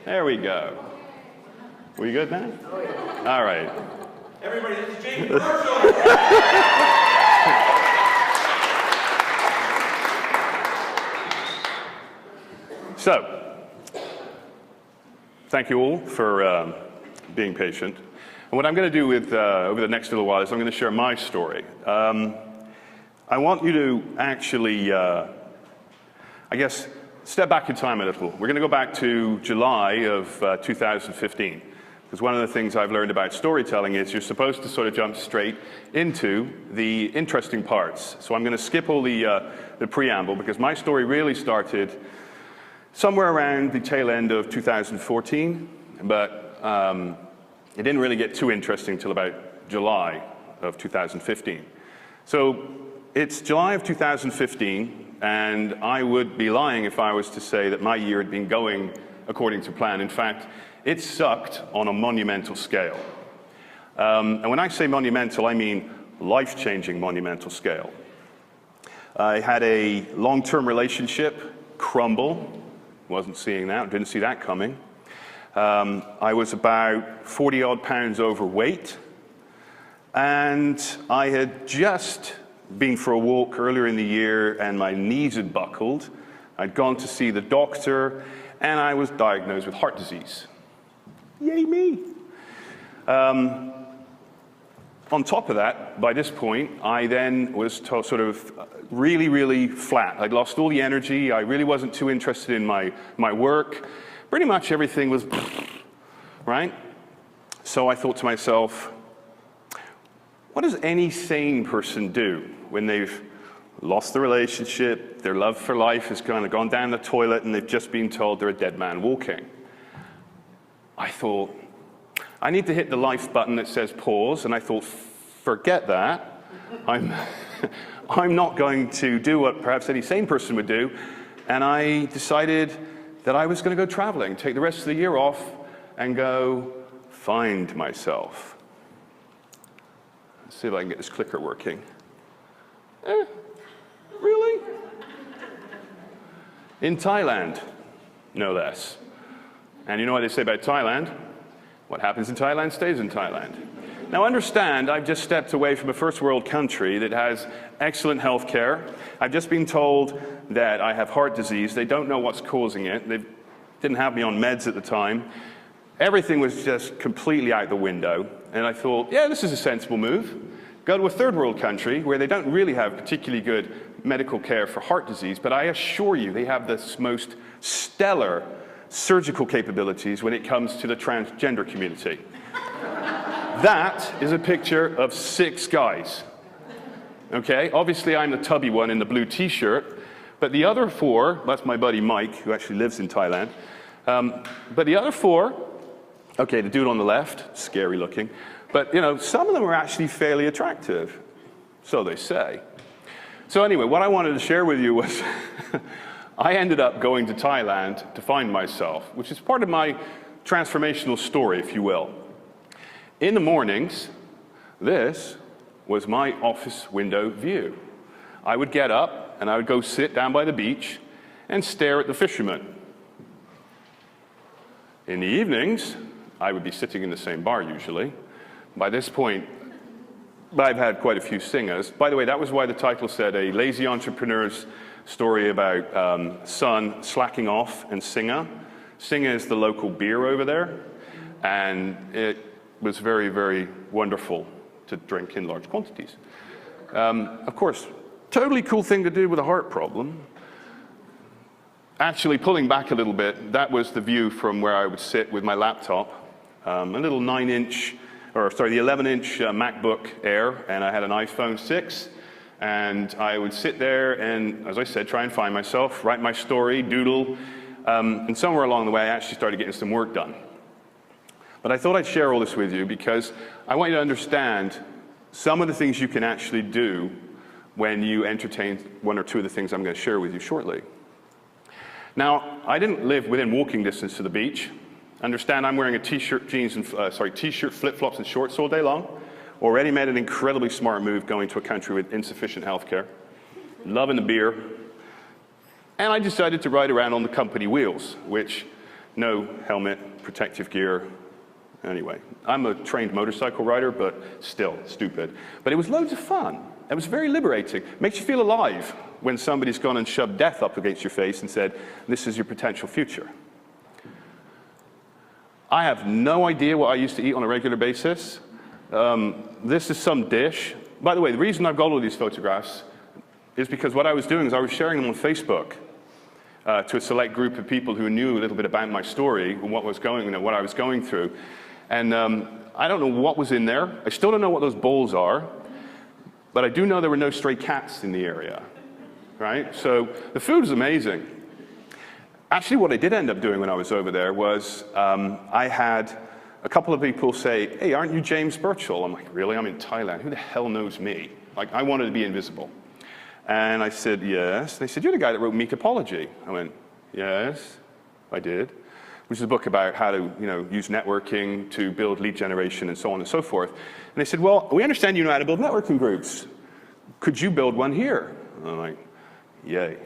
There we go. We good now? All right. Everybody, this is Jamie Commercial. So, thank you all for being patient. And what I'm going to do with, over the next little while is I'm going to share my story. I want you to actually, I guess, step back in time a little. We're going to go back to July of 2015. Because one of the things I've learned about storytelling is you're supposed to sort of jump straight into the interesting parts. So I'm going to skip all the preamble, because my story really started somewhere around the tail end of 2014, but it didn't really get too interesting until about July of 2015. So it's July of 2015, and I would be lying if I was to say that my year had been going according to plan. In fact, it sucked on a monumental scale. And when I say monumental, I mean life-changing monumental scale. I had a long-term relationship crumble. Wasn't seeing that, didn't see that coming. I was about 40-odd pounds overweight, and I had just been for a walk earlier in the year, and my knees had buckled. I'd gone to see the doctor, and I was diagnosed with heart disease. Yay me! On top of that, by this point, I then was sort of really, really flat. I'd lost all the energy. I really wasn't too interested in my work. Pretty much everything was, right? So I thought to myself, what does any sane person do when they've lost the relationship, their love for life has kind of gone down the toilet, and they've just been told they're a dead man walking? I thought, I need to hit the life button that says pause, and I thought, forget that. I'm not going to do what perhaps any sane person would do, and I decided that I was going to go traveling, take the rest of the year off, and go find myself. Let's see if I can get this clicker working. Really? In Thailand, no less. And you know what they say about Thailand? What happens in Thailand stays in Thailand. Now understand, I've just stepped away from a first world country that has excellent health care. I've just been told that I have heart disease. They don't know what's causing it. They didn't have me on meds at the time. Everything was just completely out the window. And I thought, yeah, this is a sensible move. Go to a third world country where they don't really have particularly good medical care for heart disease, but I assure you they have the most stellar surgical capabilities when it comes to the transgender community. That is a picture of 6 guys. Okay, obviously I'm the tubby one in the blue t-shirt, but the other 4, that's my buddy Mike, who actually lives in Thailand, but the other 4, okay, the dude on the left, scary looking, but you know, some of them are actually fairly attractive, so they say. So anyway, what I wanted to share with you was I ended up going to Thailand to find myself, which is part of my transformational story, if you will. In the mornings, this was my office window view. I would get up and I would go sit down by the beach and stare at the fishermen. In the evenings, I would be sitting in the same bar usually. By this point, I've had quite a few singers. By the way, that was why the title said a lazy entrepreneur's story about son slacking off and Singer. Singer is the local beer over there, and it was very, very wonderful to drink in large quantities. Of course, totally cool thing to do with a heart problem. Actually, pulling back a little bit, that was the view from where I would sit with my laptop, a little 9-inch, or sorry, the 11-inch MacBook Air, and I had an iPhone 6. And I would sit there and, as I said, try and find myself, write my story, doodle, and somewhere along the way I actually started getting some work done. But I thought I'd share all this with you because I want you to understand some of the things you can actually do when you entertain one or two of the things I'm going to share with you shortly. Now, I didn't live within walking distance to the beach. Understand I'm wearing a t-shirt, jeans, and t-shirt, flip-flops, and shorts all day long. Already made an incredibly smart move going to a country with insufficient health care. Loving the beer. And I decided to ride around on the company wheels, which No helmet, protective gear. Anyway, I'm a trained motorcycle rider, but still stupid. But it was loads of fun. It was very liberating. Makes you feel alive when somebody's gone and shoved death up against your face and said, this is your potential future. I have no idea what I used to eat on a regular basis. This is some dish. By the way, the reason I've got all these photographs is because what I was doing is I was sharing them on Facebook to a select group of people who knew a little bit about my story and what I was going through. And I don't know what was in there. I still don't know what those bowls are, but I do know there were no stray cats in the area, right? So the food was amazing. Actually, what I did end up doing when I was over there was I had a couple of people say, hey, aren't you James Birchall? I'm like, really? I'm in Thailand. Who the hell knows me? Like, I wanted to be invisible. And I said, yes. They said, you're the guy that wrote Meekapology. I went, yes, I did. Which is a book about how to use networking to build lead generation and so on and so forth. And they said, well, we understand you know how to build networking groups. Could you build one here? And I'm like, yay.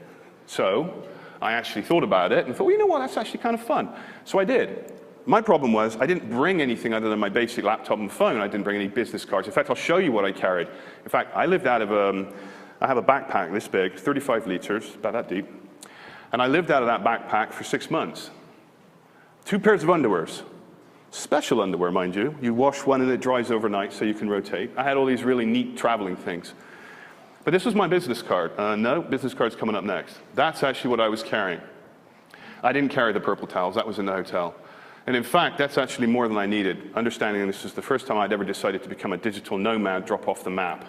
So I actually thought about it and thought, well, you know what, that's actually kind of fun. So I did. My problem was I didn't bring anything other than my basic laptop and phone. I didn't bring any business cards. In fact, I'll show you what I carried. In fact, I lived out of I have a backpack this big, 35 liters, about that deep. And I lived out of that backpack for 6 months. 2 pairs of underwears. Special underwear, mind you. You wash one and it dries overnight so you can rotate. I had all these really neat traveling things. But this was my business card. No, business card's coming up next. That's actually what I was carrying. I didn't carry the purple towels. That was in the hotel. And in fact, that's actually more than I needed, understanding this is the first time I'd ever decided to become a digital nomad, drop off the map.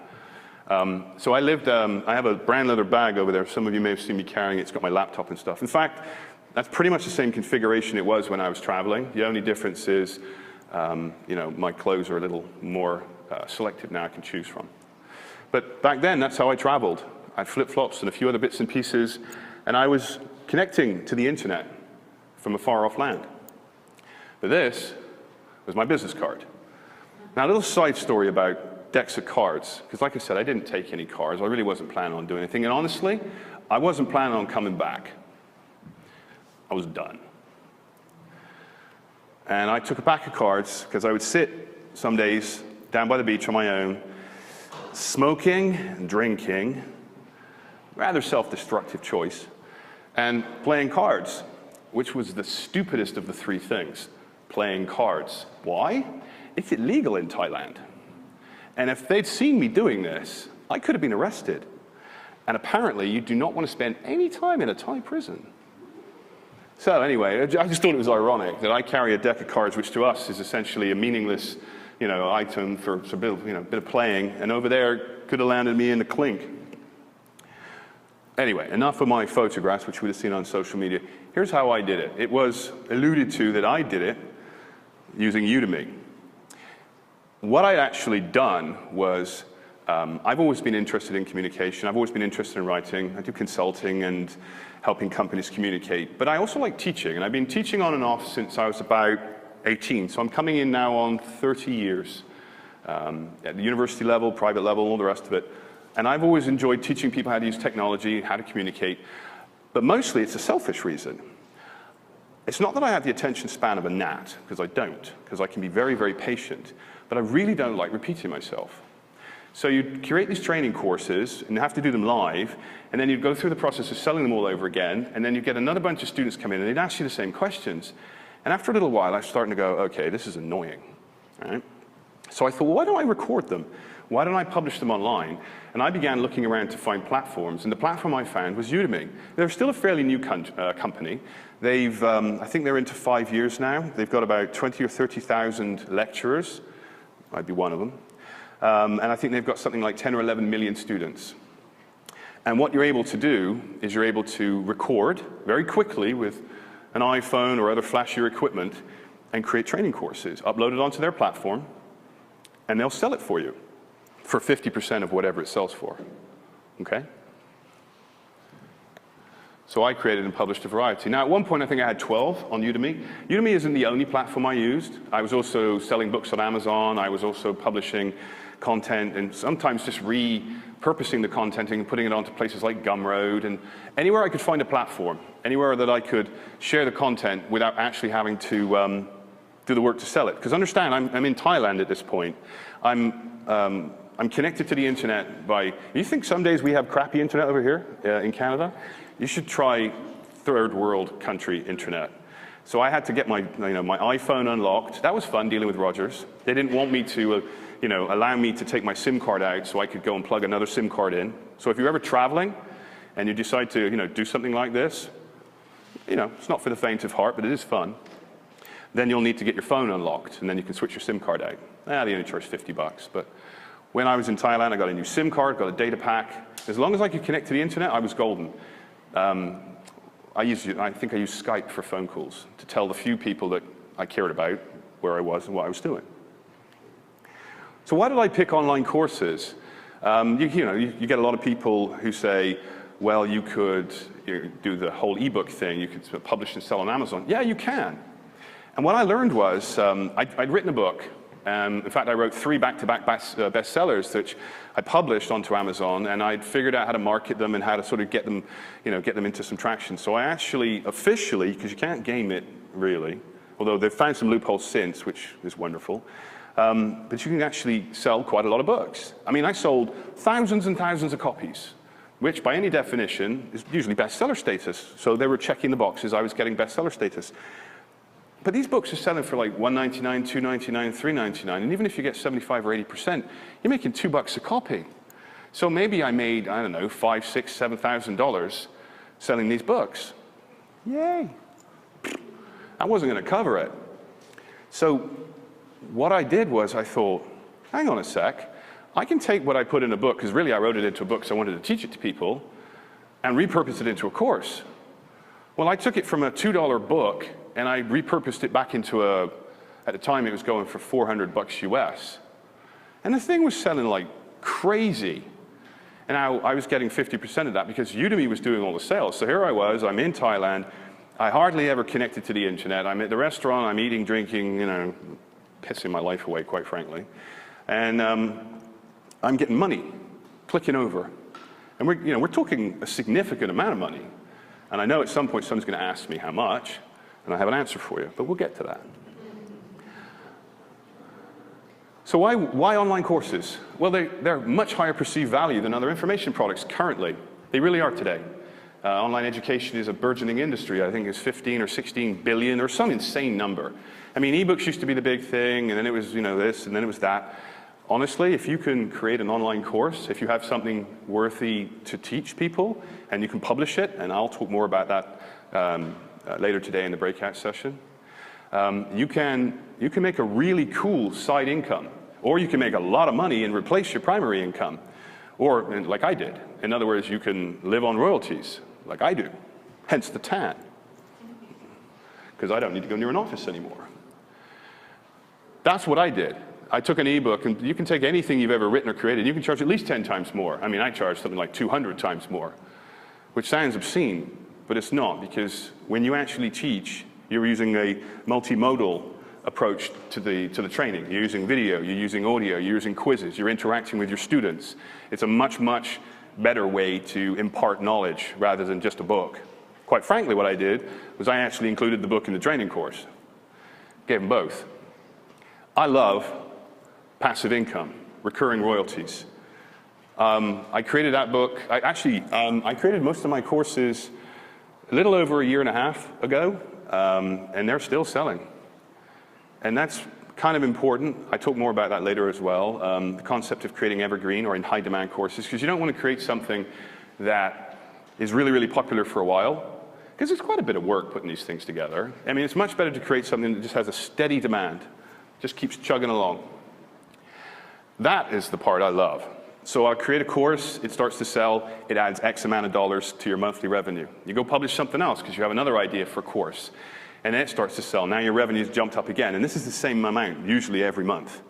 So I lived, I have a brand leather bag over there. Some of you may have seen me carrying it. It's got my laptop and stuff. In fact, that's pretty much the same configuration it was when I was traveling. The only difference is, my clothes are a little more selective now I can choose from. But back then, that's how I traveled. I had flip-flops and a few other bits and pieces, and I was connecting to the internet from a far-off land. But this was my business card. Now, a little side story about decks of cards, because like I said, I didn't take any cards. I really wasn't planning on doing anything, and honestly, I wasn't planning on coming back. I was done. And I took a pack of cards, because I would sit some days down by the beach on my own, smoking and drinking, rather self-destructive choice, and playing cards, which was the stupidest of the 3 things, playing cards. Why? It's illegal in Thailand. And if they'd seen me doing this, I could have been arrested. And apparently, you do not want to spend any time in a Thai prison. So anyway, I just thought it was ironic that I carry a deck of cards, which to us is essentially a meaningless, item for a bit of playing, and over there could have landed me in the clink. Anyway, enough of my photographs, which you would have seen on social media. Here's how I did it. It was alluded to that I did it using Udemy. What I'd actually done was, I've always been interested in communication. I've always been interested in writing. I do consulting and helping companies communicate. But I also like teaching, and I've been teaching on and off since I was about 18. So I'm coming in now on 30 years at the university level, private level, all the rest of it. And I've always enjoyed teaching people how to use technology, how to communicate. But mostly it's a selfish reason. It's not that I have the attention span of a gnat, because I don't, because I can be very, very patient. But I really don't like repeating myself. So you create these training courses, and you have to do them live, and then you go through the process of selling them all over again, and then you get another bunch of students come in, and they'd ask you the same questions. And after a little while, I'm starting to go, okay, this is annoying. Right? So I thought, well, why don't I record them? Why don't I publish them online? And I began looking around to find platforms, and the platform I found was Udemy. They're still a fairly new company. They've, I think they're into 5 years now. They've got about 20 or 30,000 lecturers. I'd be one of them. And I think they've got something like 10 or 11 million students. And what you're able to do is you're able to record very quickly with an iPhone or other flashier equipment and create training courses, upload it onto their platform, and they'll sell it for you for 50% of whatever it sells for. Okay? So I created and published a variety. Now, at one point, I think I had 12 on Udemy. Udemy isn't the only platform I used. I was also selling books on Amazon. I was also publishing content, and sometimes just repurposing the content and putting it onto places like Gumroad, and anywhere I could find a platform, anywhere that I could share the content without actually having to do the work to sell it. Because understand, I'm in Thailand at this point. I'm connected to the internet by, you think some days we have crappy internet over here in Canada? You should try third world country internet. So I had to get my iPhone unlocked. That was fun, dealing with Rogers. They didn't want me to, allow me to take my SIM card out so I could go and plug another SIM card in. So if you're ever traveling and you decide to, do something like this, it's not for the faint of heart, but it is fun. Then you'll need to get your phone unlocked, and then you can switch your SIM card out. They only charge $50, but when I was in Thailand, I got a new SIM card, got a data pack. As long as I could connect to the internet, I was golden. I think I used Skype for phone calls to tell the few people that I cared about where I was and what I was doing. So why did I pick online courses? You get a lot of people who say, well, you could do the whole ebook thing. You could publish and sell on Amazon. Yeah, you can. And what I learned was, I'd written a book. In fact, I wrote 3 back-to-back bestsellers which I published onto Amazon, and I'd figured out how to market them and how to sort of get them into some traction. So I actually, officially, because you can't game it really, although they've found some loopholes since, which is wonderful, but you can actually sell quite a lot of books. I mean, I sold thousands and thousands of copies, which by any definition is usually bestseller status. So they were checking the boxes, I was getting bestseller status. But these books are selling for like $1.99, $2.99, $3.99, and even if you get 75 or 80%, you're making $2 a copy. So maybe I made, I don't know, $5,000, $6,000, $7,000 selling these books. Yay! I wasn't going to cover it. So what I did was I thought, hang on a sec, I can take what I put in a book, because really I wrote it into a book so I wanted to teach it to people, and repurpose it into a course. Well, I took it from a $2 book, and I repurposed it back into at the time it was going for $400 US. And the thing was selling like crazy. And I was getting 50% of that because Udemy was doing all the sales. So here I was, I'm in Thailand. I hardly ever connected to the internet. I'm at the restaurant, I'm eating, drinking, pissing my life away, quite frankly. And I'm getting money, clicking over. And we're talking a significant amount of money. And I know at some point someone's going to ask me how much, and I have an answer for you, but we'll get to that. So why online courses? Well, they're much higher perceived value than other information products currently. They really are today. Online education is a burgeoning industry. I think it's 15 or 16 billion or some insane number. I mean, ebooks used to be the big thing, and then it was this, and then it was that. Honestly, if you can create an online course, if you have something worthy to teach people, and you can publish it, and I'll talk more about that later today in the breakout session, you can make a really cool side income, or you can make a lot of money and replace your primary income, or like I did. In other words, you can live on royalties, like I do, hence the tan, because I don't need to go near an office anymore. That's what I did. I took an ebook, and you can take anything you've ever written or created, you can charge at least 10 times more. I mean, I charge something like 200 times more, which sounds obscene, but it's not, because when you actually teach, you're using a multimodal approach to the training. You're using video, you're using audio, you're using quizzes, you're interacting with your students. It's a much, much better way to impart knowledge rather than just a book. Quite frankly, what I did was I actually included the book in the training course. Gave them both. I love passive income, recurring royalties. I created that book. I created most of my courses a little over a year and a half ago, and they're still selling. And that's kind of important. I talk more about that later as well. The concept of creating evergreen or in high demand courses, because you don't want to create something that is really, really popular for a while, because it's quite a bit of work putting these things together. I mean, it's much better to create something that just has a steady demand, just keeps chugging along. That is the part I love. So I'll create a course, it starts to sell, it adds X amount of dollars to your monthly revenue. You go publish something else because you have another idea for a course, and then it starts to sell. Now your revenue's jumped up again, and this is the same amount, usually every month.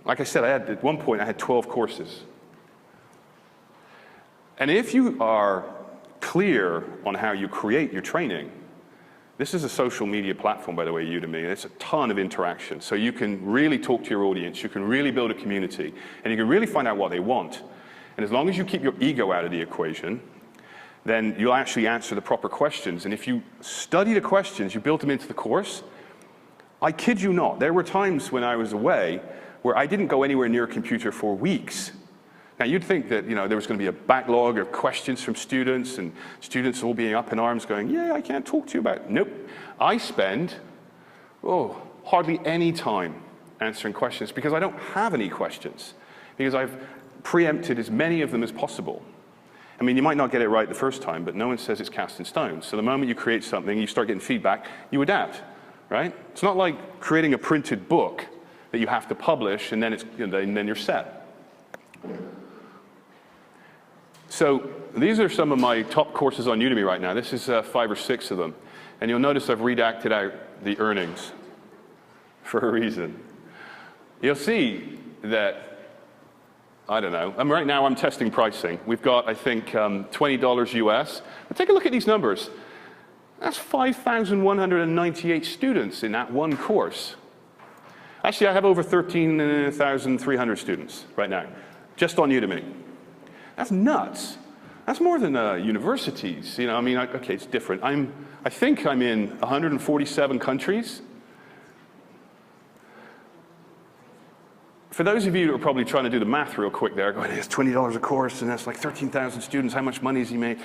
Like I said, at one point I had 12 courses. And if you are clear on how you create your training, This is a social media platform, by the way, Udemy. It's a ton of interaction. So you can really talk to your audience. You can really build a community. And you can really find out what they want. And as long as you keep your ego out of the equation, then you'll actually answer the proper questions. And if you study the questions, you build them into the course, I kid you not, there were times when I was away where I didn't go anywhere near a computer for weeks. Now, you'd think that there was going to be a backlog of questions from students, and students all being up in arms going, yeah, I can't talk to you about it. Nope. I spend, hardly any time answering questions because I don't have any questions, because I've preempted as many of them as possible. I mean, you might not get it right the first time, but no one says it's cast in stone. So the moment you create something, you start getting feedback, you adapt, right? It's not like creating a printed book that you have to publish and then, then you're set. So these are some of my top courses on Udemy right now. This is 5 or 6 of them. And you'll notice I've redacted out the earnings for a reason. You'll see that, I don't know, right now I'm testing pricing. We've got, I think, $20 US. But take a look at these numbers. That's 5,198 students in that one course. Actually, I have over 13,300 students right now, just on Udemy. That's nuts. That's more than universities. I mean, okay, it's different. I think I'm in 147 countries. For those of you who are probably trying to do the math real quick there, going, it's $20 a course, and that's like 13,000 students, how much money has he made?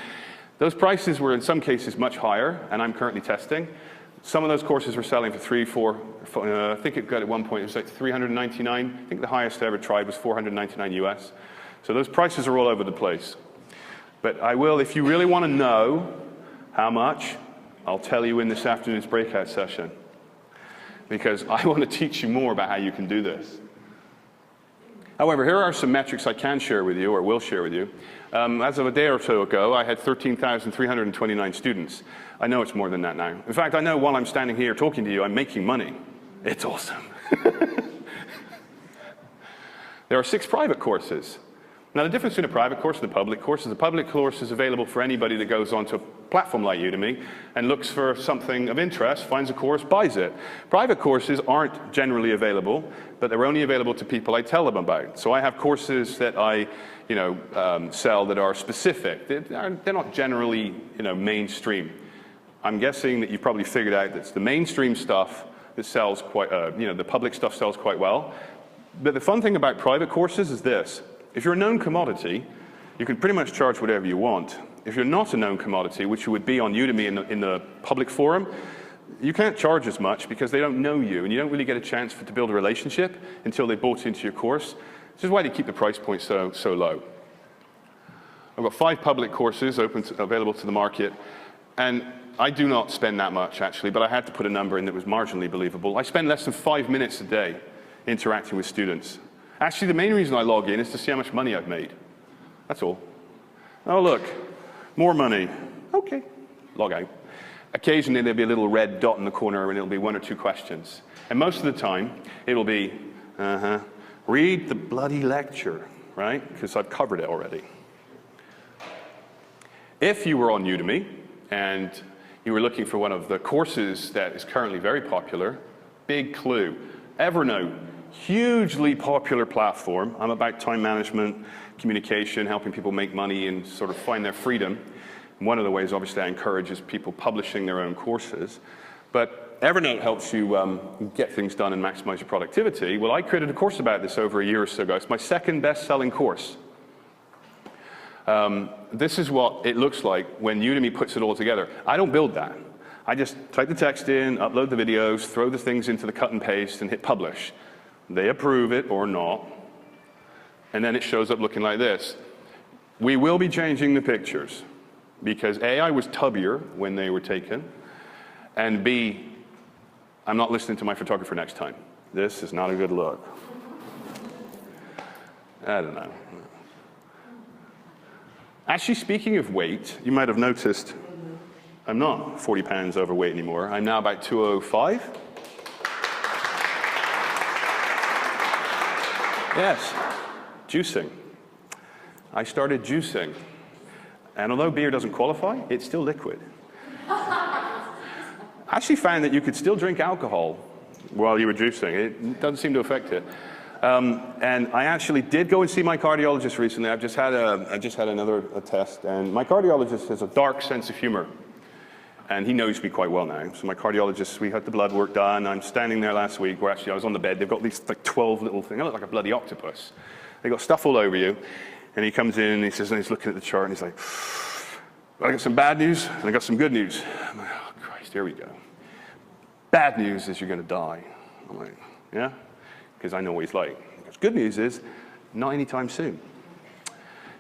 Those prices were in some cases much higher, and I'm currently testing. Some of those courses were selling for I think it got at one point, it was like $399. I think the highest I ever tried was $499 US. So those prices are all over the place. But I will, if you really want to know how much, I'll tell you in this afternoon's breakout session. Because I want to teach you more about how you can do this. However, here are some metrics I can share with you, or will share with you. As of a day or so ago, I had 13,329 students. I know it's more than that now. In fact, I know while I'm standing here talking to you, I'm making money. It's awesome. There are 6 private courses. Now, the difference between a private course and a public course is a public course is available for anybody that goes onto a platform like Udemy and looks for something of interest, finds a course, buys it. Private courses aren't generally available, but they're only available to people I tell them about. So I have courses that I sell that are specific. They're not generally mainstream. I'm guessing that you've probably figured out that it's the mainstream stuff that sells quite, the public stuff sells quite well. But the fun thing about private courses is this. If you're a known commodity, you can pretty much charge whatever you want. If you're not a known commodity, which you would be on Udemy in the public forum, you can't charge as much because they don't know you, and you don't really get a chance to build a relationship until they bought into your course. This is why they keep the price point so low. I've got 5 public courses available to the market, and I do not spend that much, actually, but I had to put a number in that was marginally believable. I spend less than 5 minutes a day interacting with students. Actually, the main reason I log in is to see how much money I've made. That's all. Oh, look, more money. Okay, log out. Occasionally, there'll be a little red dot in the corner, and it'll be 1 or 2 questions. And most of the time, it'll be, read the bloody lecture, right? Because I've covered it already. If you were on Udemy, and you were looking for one of the courses that is currently very popular, big clue, Evernote. Hugely popular platform. I'm about time management, communication, helping people make money and sort of find their freedom. And one of the ways, obviously, I encourage is people publishing their own courses. But Evernote helps you get things done and maximize your productivity. Well, I created a course about this over a year or so ago. It's my 2nd best-selling course. This is what it looks like when Udemy puts it all together. I don't build that. I just type the text in, upload the videos, throw the things into the cut and paste, and hit publish. They approve it or not, and then it shows up looking like this. We will be changing the pictures because A, I was tubbier when they were taken, and B, I'm not listening to my photographer next time. This is not a good look. I don't know. Actually, speaking of weight, you might have noticed I'm not 40 pounds overweight anymore. I'm now about 205. Yes, juicing. I started juicing. And although beer doesn't qualify, it's still liquid. I I actually found that you could still drink alcohol while you were juicing. It doesn't seem to affect it. And I actually did go and see my cardiologist recently. I've just had another test, and my cardiologist has a dark sense of humor. And he knows me quite well now. So my cardiologist, we had the blood work done. I'm standing there last week, where actually I was on the bed. They've got these like 12 little things. I look like a bloody octopus. They got stuff all over you. And he comes in and he says, and he's looking at the chart and he's like, well, I got some bad news and I got some good news. I'm like, oh Christ, here we go. Bad news is you're going to die. I'm like, yeah? Because I know what he's like. Because good news is, not anytime soon.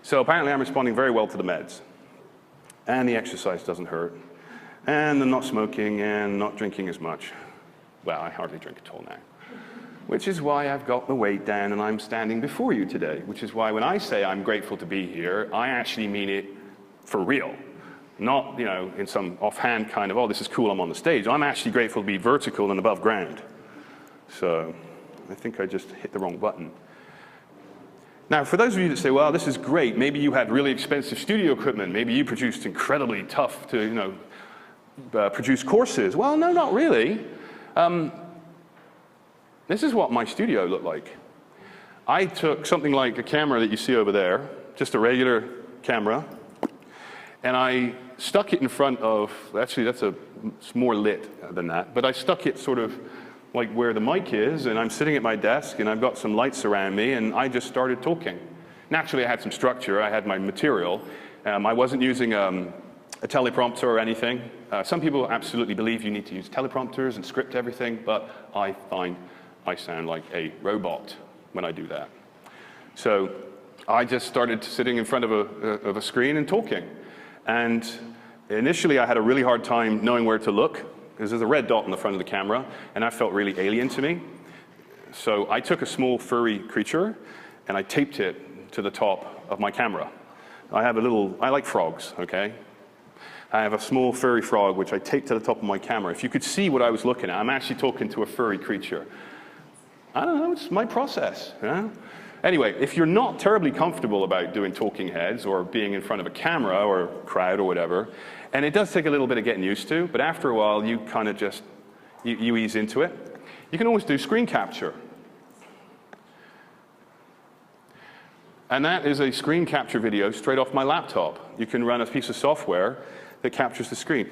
So apparently I'm responding very well to the meds. And the exercise doesn't hurt. And I'm not smoking and not drinking as much. Well, I hardly drink at all now. Which is why I've got the weight down and I'm standing before you today. Which is why when I say I'm grateful to be here, I actually mean it for real. Not, you know, in some offhand kind of, oh, this is cool, I'm on the stage. I'm actually grateful to be vertical and above ground. So I think I just hit the wrong button. Now, for those of you that say, well, this is great, maybe you had really expensive studio equipment, maybe you produced incredibly tough to, you know, produce courses. Well, no, not really. This is what my studio looked like. I took something like a camera that you see over there, just a regular camera, and I stuck it in front of, actually it's more lit than that, but I stuck it sort of like where the mic is, and I'm sitting at my desk, and I've got some lights around me, and I just started talking. Naturally, I had some structure, I had my material. I wasn't using a teleprompter or anything. Some people absolutely believe you need to use teleprompters and script everything, but I find I sound like a robot when I do that. So I just started sitting in front of a screen and talking. And initially, I had a really hard time knowing where to look, because there's a red dot on the front of the camera, and that felt really alien to me. So I took a small furry creature, and I taped it to the top of my camera. I like frogs, okay? I have a small furry frog, which I taped to the top of my camera. If you could see what I was looking at, I'm actually talking to a furry creature. I don't know, it's my process, you know? Anyway, if you're not terribly comfortable about doing talking heads or being in front of a camera or crowd or whatever, and it does take a little bit of getting used to, but after a while, you kind of just, you ease into it. You can always do screen capture. And that is a screen capture video straight off my laptop. You can run a piece of software that captures the screen.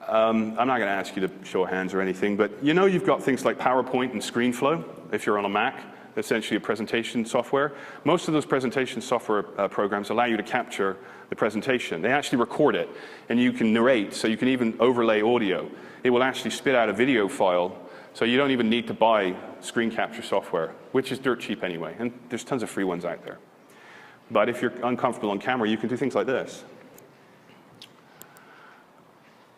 I'm not going to ask you to show hands or anything, but you know you've got things like PowerPoint and ScreenFlow, if you're on a Mac, essentially a presentation software. Most of those presentation software programs allow you to capture the presentation. They actually record it, and you can narrate, so you can even overlay audio. It will actually spit out a video file, so you don't even need to buy screen capture software, which is dirt cheap anyway, and there's tons of free ones out there. But if you're uncomfortable on camera, you can do things like this.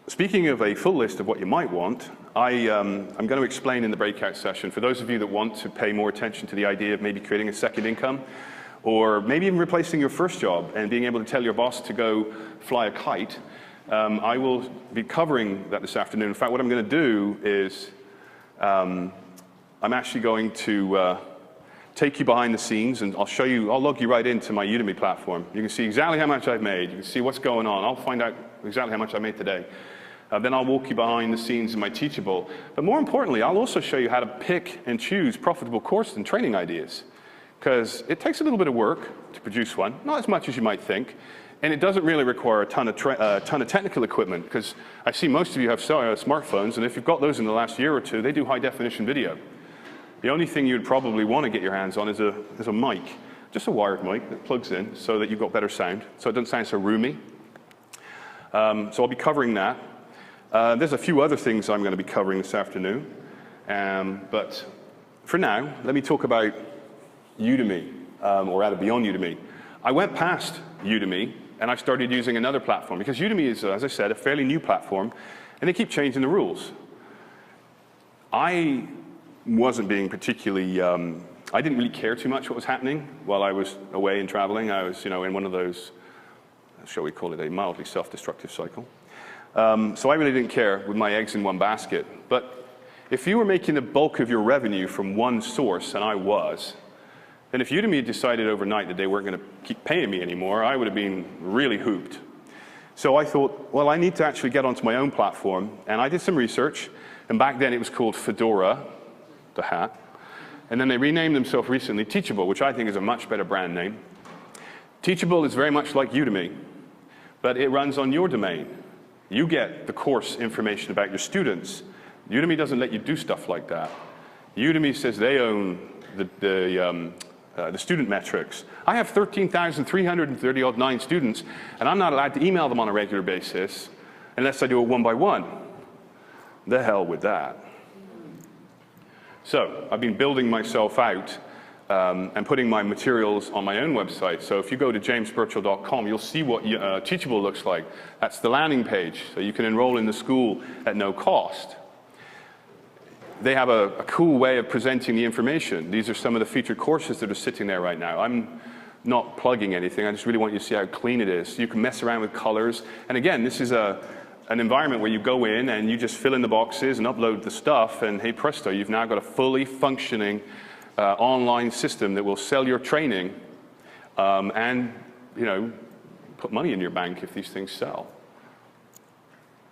Speaking of a full list of what you might want, I'm going to explain in the breakout session, for those of you that want to pay more attention to the idea of maybe creating a second income, or maybe even replacing your first job and being able to tell your boss to go fly a kite, I will be covering that this afternoon. In fact, what I'm going to do is I'm actually going to take you behind the scenes, and I'll log you right into my Udemy platform. You can see exactly how much I've made. You can see what's going on. I'll find out exactly how much I made today. Then I'll walk you behind the scenes in my Teachable. But more importantly, I'll also show you how to pick and choose profitable course and training ideas. Because it takes a little bit of work to produce one, not as much as you might think, and it doesn't really require a ton of technical equipment, because I see most of you have smartphones, and if you've got those in the last year or two, they do high-definition video. The only thing you'd probably want to get your hands on is a mic, just a wired mic that plugs in so that you've got better sound, so it doesn't sound so roomy. So I'll be covering that. There's a few other things I'm going to be covering this afternoon, but for now, let me talk about Udemy, or rather beyond Udemy. I went past Udemy, and I started using another platform, because Udemy is, as I said, a fairly new platform, and they keep changing the rules. I wasn't being particularly, I didn't really care too much what was happening while I was away and traveling. I was, in one of those, shall we call it a mildly self-destructive cycle. So I really didn't care with my eggs in one basket. But if you were making the bulk of your revenue from one source, and I was, then if Udemy had decided overnight that they weren't going to keep paying me anymore, I would have been really hooped. So I thought, well, I need to actually get onto my own platform. And I did some research. And back then it was called Fedora, the hat. And then they renamed themselves recently Teachable, which I think is a much better brand name. Teachable is very much like Udemy, but it runs on your domain. You get the course information about your students. Udemy doesn't let you do stuff like that. Udemy says they own the student metrics. I have 13,339 students, and I'm not allowed to email them on a regular basis unless I do it one by one. The hell with that. So I've been building myself out and putting my materials on my own website. So if you go to jamesburchell.com, you'll see what Teachable looks like. That's the landing page, so you can enroll in the school at no cost. They have a cool way of presenting the information. These are some of the featured courses that are sitting there right now. I'm not plugging anything. I just really want you to see how clean it is. You can mess around with colors. And again, this is an environment where you go in and you just fill in the boxes and upload the stuff, and hey presto, you've now got a fully functioning online system that will sell your training and, you know, put money in your bank if these things sell.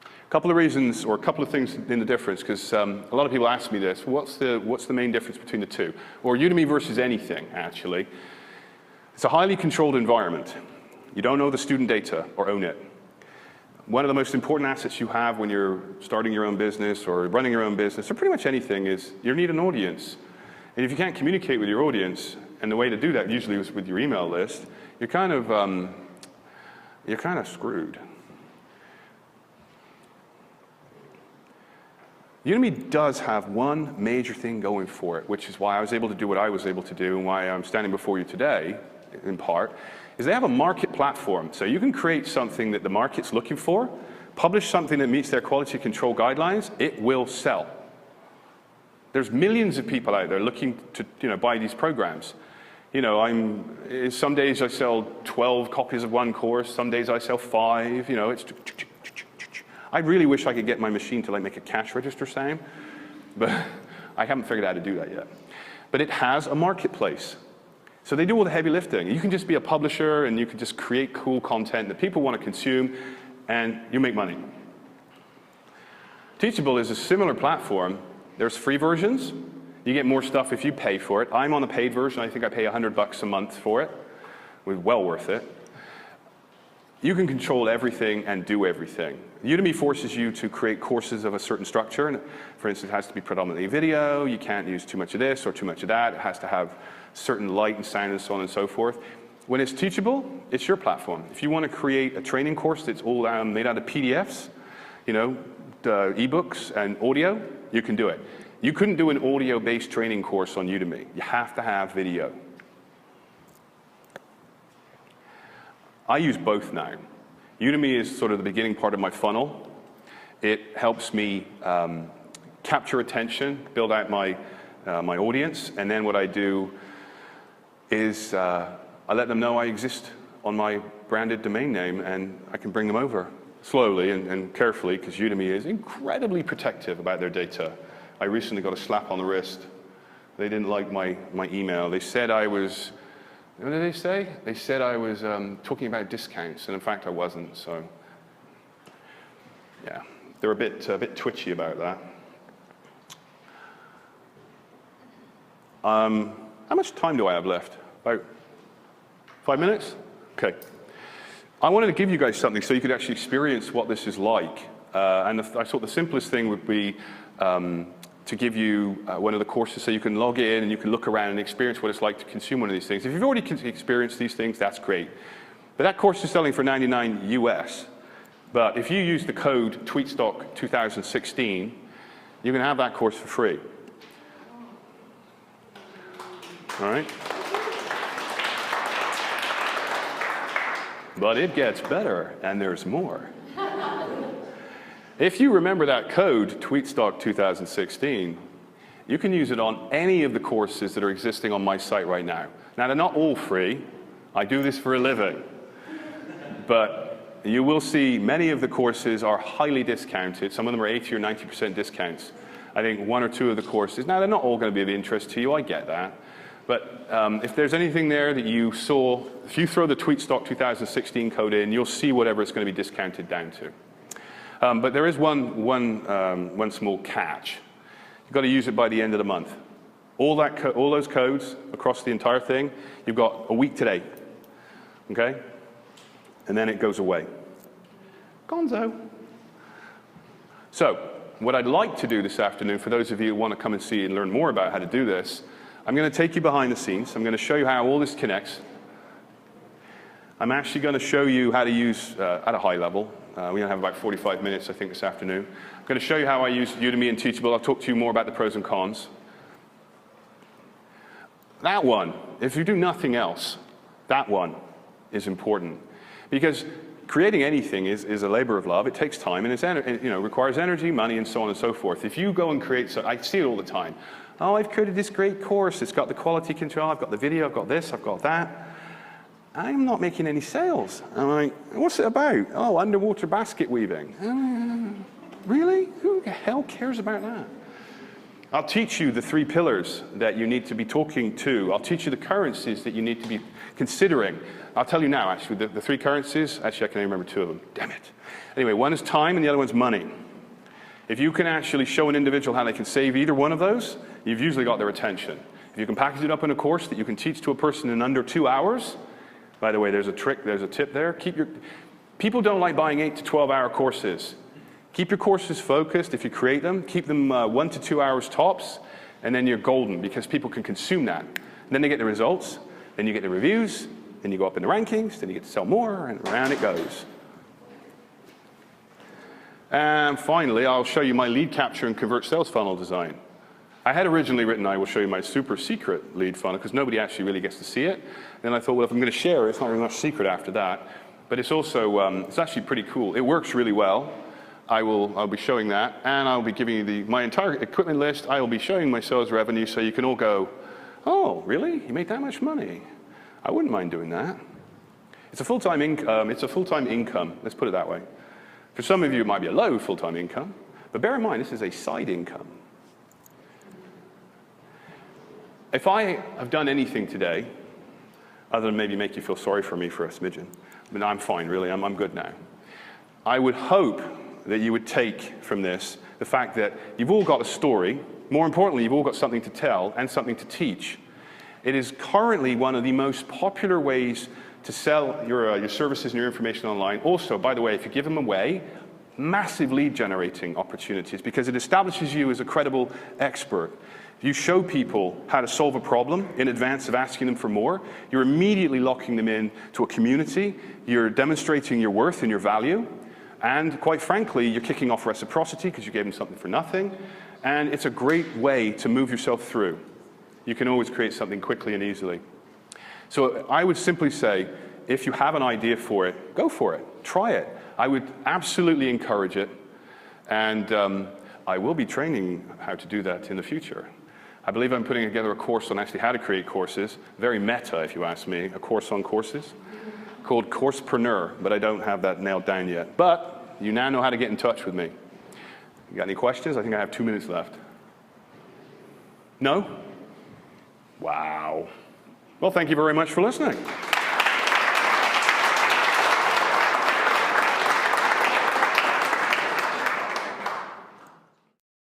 A couple of reasons, or a couple of things in the difference, because a lot of people ask me this, what's the main difference between the two? Or Udemy versus anything, actually. It's a highly controlled environment. You don't know the student data or own it. One of the most important assets you have when you're starting your own business or running your own business, or pretty much anything, is you need an audience. And if you can't communicate with your audience, and the way to do that usually is with your email list, you're kind of screwed. Udemy does have one major thing going for it, which is why I was able to do what I was able to do and why I'm standing before you today, in part, is they have a market platform. So you can create something that the market's looking for, publish something that meets their quality control guidelines, it will sell. There's millions of people out there looking to buy these programs. You know, some days I sell 12 copies of one course, some days I sell 5, you know, it's I really wish I could get my machine to like make a cash register sound, but I haven't figured out how to do that yet. But it has a marketplace. So they do all the heavy lifting. You can just be a publisher and you can just create cool content that people want to consume and you make money. Teachable is a similar platform. There's free versions. You get more stuff if you pay for it. I'm on a paid version. I think I pay $100 a month for it. It was well worth it. You can control everything and do everything. Udemy forces you to create courses of a certain structure. And for instance, it has to be predominantly video. You can't use too much of this or too much of that. It has to have certain light and sound and so on and so forth. When it's Teachable, it's your platform. If you want to create a training course that's all made out of PDFs, you know, ebooks and audio, you can do it. You couldn't do an audio-based training course on Udemy. You have to have video. I use both now. Udemy is sort of the beginning part of my funnel. It helps me capture attention, build out my audience, and then what I do is I let them know I exist on my branded domain name, and I can bring them over slowly and carefully, because Udemy is incredibly protective about their data. I recently got a slap on the wrist. They didn't like my email. They said I was, what did they say? They said I was talking about discounts, and in fact I wasn't, so yeah. They're a bit twitchy about that. How much time do I have left? About 5 minutes? Okay. I wanted to give you guys something so you could actually experience what this is like. And I thought the simplest thing would be to give you one of the courses so you can log in and you can look around and experience what it's like to consume one of these things. If you've already experienced these things, that's great. But that course is selling for $99 US. But if you use the code TweetStock2016, you can have that course for free. All right? But it gets better, and there's more. If you remember that code, TweetStock2016, you can use it on any of the courses that are existing on my site right now. Now, they're not all free. I do this for a living. But you will see many of the courses are highly discounted. Some of them are 80 or 90% discounts. I think one or two of the courses, now they're not all going to be of interest to you, I get that. But if there's anything there that you saw, if you throw the TweetStock 2016 code in, you'll see whatever it's going to be discounted down to. But there is one small catch. You've got to use it by the end of the month. All those codes across the entire thing, you've got a week today, okay? And then it goes away. Gonzo. So, what I'd like to do this afternoon, for those of you who want to come and see and learn more about how to do this, I'm going to take you behind the scenes. I'm going to show you how all this connects. I'm actually going to show you how to use, at a high level, we only have about 45 minutes, I think, this afternoon. I'm going to show you how I use Udemy and Teachable. I'll talk to you more about the pros and cons. That one, if you do nothing else, that one is important. Because creating anything is a labor of love. It takes time, and it requires energy, money, and so on and so forth. If you go and create, I see it all the time. Oh, I've created this great course. It's got the quality control. I've got the video. I've got this. I've got that. I'm not making any sales. I'm like, what's it about? Oh, underwater basket weaving. Really? Who the hell cares about that? I'll teach you the 3 pillars that you need to be talking to. I'll teach you the currencies that you need to be considering. I'll tell you now, actually, the 3 currencies, actually, I can only remember 2 of them. Damn it. Anyway, one is time and the other one's money. If you can actually show an individual how they can save either one of those, you've usually got their attention. If you can package it up in a course that you can teach to a person in under 2 hours, by the way, there's a trick, there's a tip there. People don't like buying 8 to 12-hour courses. Keep your courses focused. If you create them, keep them 1 to 2 hours tops, and then you're golden because people can consume that. And then they get the results, then you get the reviews, then you go up in the rankings, then you get to sell more, and around it goes. And finally, I'll show you my lead capture and convert sales funnel design. I had originally written, I will show you my super secret lead funnel, because nobody actually really gets to see it. And I thought, well, if I'm going to share it, it's not really much secret after that. But it's also, it's actually pretty cool. It works really well. I'll be showing that, and I'll be giving you my entire equipment list. I will be showing my sales revenue, so you can all go, oh, really? You made that much money? I wouldn't mind doing that. It's a full-time income. It's a full-time income. Let's put it that way. For some of you, it might be a low full-time income, but bear in mind, this is a side income. If I have done anything today, other than maybe make you feel sorry for me for a smidgen, but I'm fine, really. I'm good now. I would hope that you would take from this the fact that you've all got a story. More importantly, you've all got something to tell and something to teach. It is currently one of the most popular ways to sell your services and your information online. Also, by the way, if you give them away, massive lead generating opportunities, because it establishes you as a credible expert. If you show people how to solve a problem in advance of asking them for more, you're immediately locking them in to a community, you're demonstrating your worth and your value, and quite frankly, you're kicking off reciprocity because you gave them something for nothing, and it's a great way to move yourself through. You can always create something quickly and easily. So I would simply say, if you have an idea for it, go for it, try it. I would absolutely encourage it, and I will be training how to do that in the future. I believe I'm putting together a course on actually how to create courses, very meta if you ask me, a course on courses, called Coursepreneur, but I don't have that nailed down yet. But you now know how to get in touch with me. You got any questions? I think I have 2 minutes left. No? Wow. Well, thank you very much for listening.